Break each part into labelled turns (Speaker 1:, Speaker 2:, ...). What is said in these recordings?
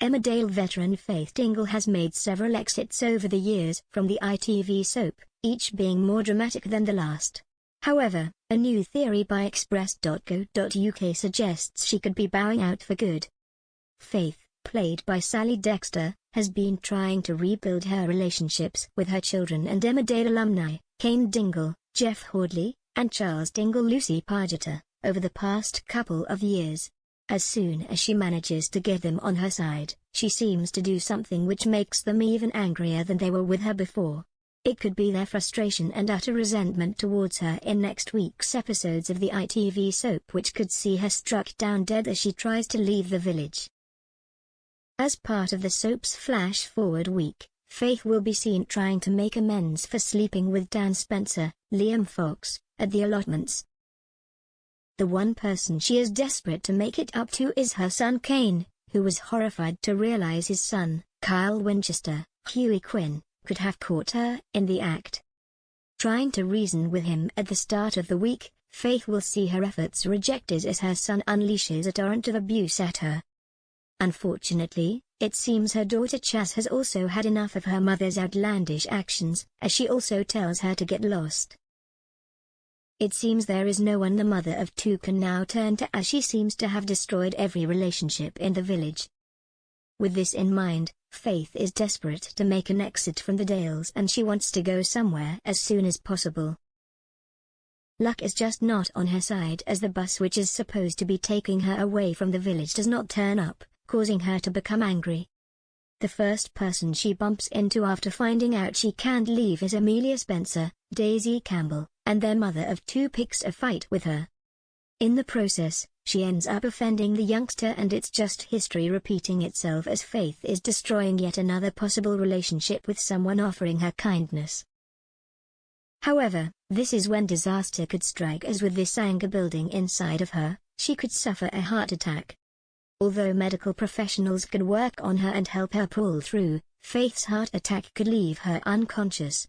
Speaker 1: Emmerdale veteran Faith Dingle has made several exits over the years from the ITV soap, each being more dramatic than the last. However, a new theory by express.co.uk suggests she could be bowing out for good. Faith, played by Sally Dexter, has been trying to rebuild her relationships with her children and Emmerdale alumni, Kane Dingle, Jeff Hordley, and Charles Dingle Lucy Pargeter, over the past couple of years. As soon as she manages to get them on her side, she seems to do something which makes them even angrier than they were with her before. It could be their frustration and utter resentment towards her in next week's episodes of the ITV soap, which could see her struck down dead as she tries to leave the village. As part of the soap's flash-forward week, Faith will be seen trying to make amends for sleeping with Dan Spencer, Liam Fox, at the allotments. The one person she is desperate to make it up to is her son Kane, who was horrified to realize his son, Kyle Winchester, Huey Quinn, could have caught her in the act. Trying to reason with him at the start of the week, Faith will see her efforts rejected as her son unleashes a torrent of abuse at her. Unfortunately, it seems her daughter Chas has also had enough of her mother's outlandish actions, as she also tells her to get lost. It seems there is no one the mother of two can now turn to, as she seems to have destroyed every relationship in the village. With this in mind, Faith is desperate to make an exit from the Dales and she wants to go somewhere as soon as possible. Luck is just not on her side, as the bus which is supposed to be taking her away from the village does not turn up, causing her to become angry. The first person she bumps into after finding out she can't leave is Amelia Spencer, Daisy Campbell, and their mother of two picks a fight with her. In the process, she ends up offending the youngster, and it's just history repeating itself as Faith is destroying yet another possible relationship with someone offering her kindness. However, this is when disaster could strike, as with this anger building inside of her, she could suffer a heart attack. Although medical professionals could work on her and help her pull through, Faith's heart attack could leave her unconscious.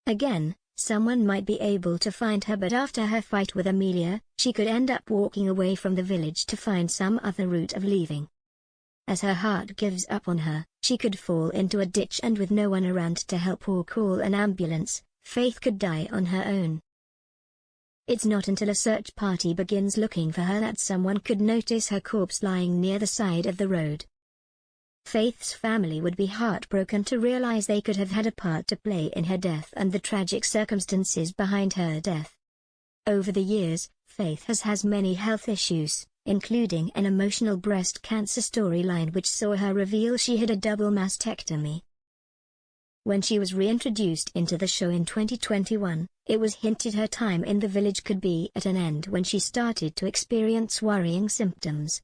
Speaker 1: Again, someone might be able to find her, but after her fight with Amelia, she could end up walking away from the village to find some other route of leaving. As her heart gives up on her, she could fall into a ditch, and with no one around to help or call an ambulance, Faith could die on her own. It's not until a search party begins looking for her that someone could notice her corpse lying near the side of the road. Faith's family would be heartbroken to realize they could have had a part to play in her death and the tragic circumstances behind her death. Over the years, Faith has many health issues, including an emotional breast cancer storyline which saw her reveal she had a double mastectomy. When she was reintroduced into the show in 2021, it was hinted her time in the village could be at an end when she started to experience worrying symptoms.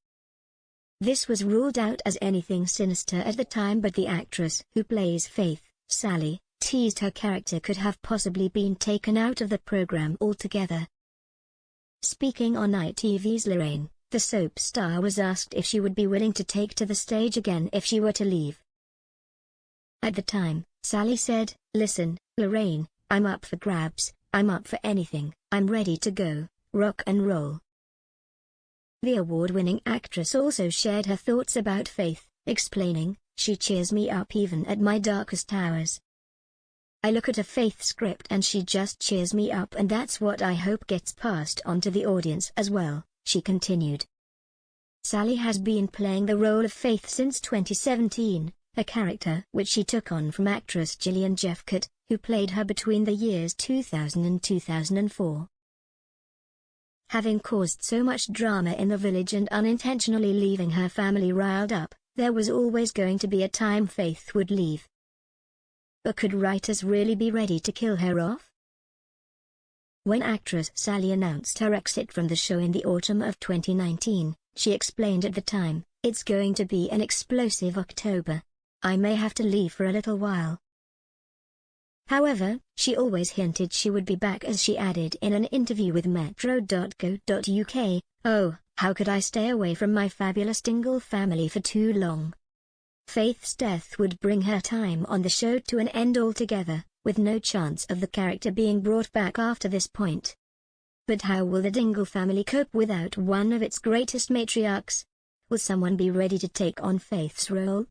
Speaker 1: This was ruled out as anything sinister at the time, but the actress who plays Faith, Sally, teased her character could have possibly been taken out of the program altogether. Speaking on ITV's Lorraine, the soap star was asked if she would be willing to take to the stage again if she were to leave. At the time, Sally said, "Listen, Lorraine, I'm up for grabs, I'm up for anything, I'm ready to go, rock and roll." The award-winning actress also shared her thoughts about Faith, explaining, "She cheers me up even at my darkest hours. I look at a Faith script and she just cheers me up, and that's what I hope gets passed on to the audience as well," she continued. Sally has been playing the role of Faith since 2017, a character which she took on from actress Gillian Jeffcott, who played her between the years 2000 and 2004. Having caused so much drama in the village and unintentionally leaving her family riled up, there was always going to be a time Faith would leave. But could writers really be ready to kill her off? When actress Sally announced her exit from the show in the autumn of 2019, she explained at the time, "It's going to be an explosive October. I may have to leave for a little while." However, she always hinted she would be back, as she added in an interview with metro.co.uk, "Oh, how could I stay away from my fabulous Dingle family for too long?" Faith's death would bring her time on the show to an end altogether, with no chance of the character being brought back after this point. But how will the Dingle family cope without one of its greatest matriarchs? Will someone be ready to take on Faith's role?